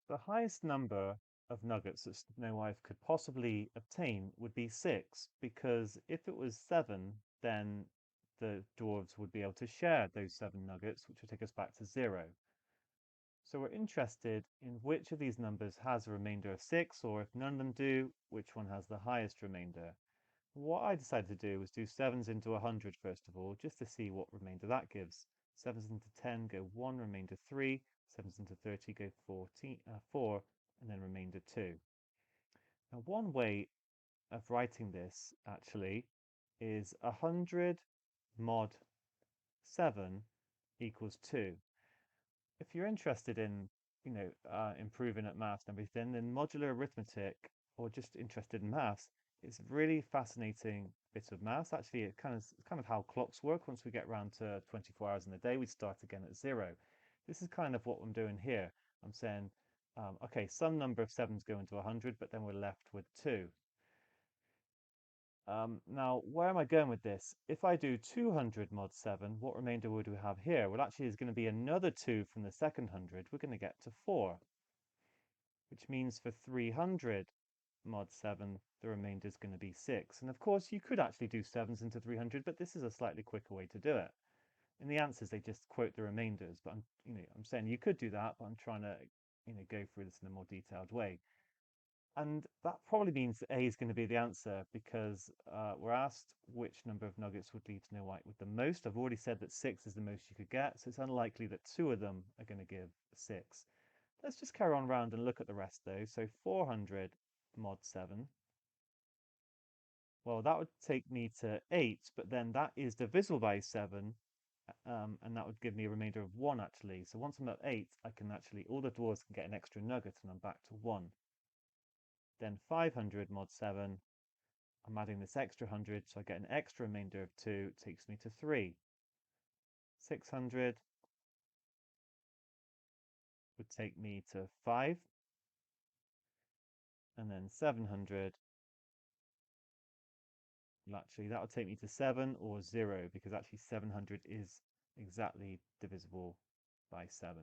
The highest number of nuggets that Snow White could possibly obtain would be 6, because if it was 7, then the dwarves would be able to share those 7 nuggets, which would take us back to 0. So we're interested in which of these numbers has a remainder of 6, or if none of them do, which one has the highest remainder. What I decided to do was do 7s into 100 first of all, just to see what remainder that gives. 7s into 10 go 1, remainder 3. 7s into 30 go 4, and then remainder 2. Now, one way of writing this, actually, is 100 mod 7 equals 2. If you're interested in, improving at maths and everything, then modular arithmetic, or just interested in maths, is a really fascinating bit of maths. Actually, it's kind of how clocks work. Once we get around to 24 hours in the day, we start again at 0. This is kind of what I'm doing here. I'm saying, okay, some number of 7s go into 100, but then we're left with 2. Now, where am I going with this? If I do 200 mod 7, what remainder would we have here? Well, actually, there's going to be another 2 from the second 100. We're going to get to 4, which means for 300 mod 7, the remainder is going to be 6. And of course, you could actually do 7s into 300, but this is a slightly quicker way to do it. In the answers, they just quote the remainders, but I'm saying you could do that, but I'm trying to, go through this in a more detailed way. And that probably means that A is going to be the answer, because we're asked which number of nuggets would leave Snow White with the most. I've already said that 6 is the most you could get, so it's unlikely that 2 of them are going to give 6. Let's just carry on round and look at the rest though. So 400 mod 7. Well, that would take me to 8, but then that is divisible by 7, and that would give me a remainder of 1 actually. So once I'm at 8, I can actually, all the dwarves can get an extra nugget and I'm back to 1. Then 500 mod 7, I'm adding this extra 100, so I get an extra remainder of 2, takes me to 3. 600 would take me to 5, and then 700, well, actually that would take me to 7 or 0, because actually 700 is exactly divisible by 7.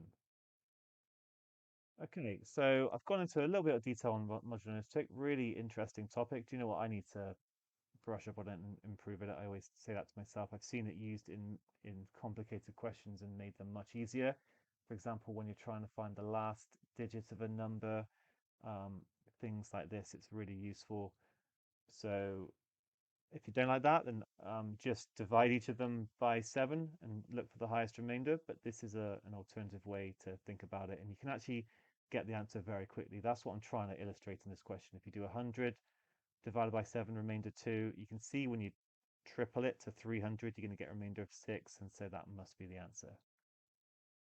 Okay, so I've gone into a little bit of detail on modular arithmetic, really interesting topic. Do you know what? I need to brush up on it and improve it. I always say that to myself. I've seen it used in complicated questions and made them much easier. For example, when you're trying to find the last digit of a number, um, things like this, it's really useful. So if you don't like that, then just divide each of them by 7 and look for the highest remainder. But this is an alternative way to think about it, and you can actually get the answer very quickly. That's what I'm trying to illustrate in this question. If you do 100 divided by 7, remainder 2, you can see when you triple it to 300, you're going to get a remainder of 6, and so that must be the answer.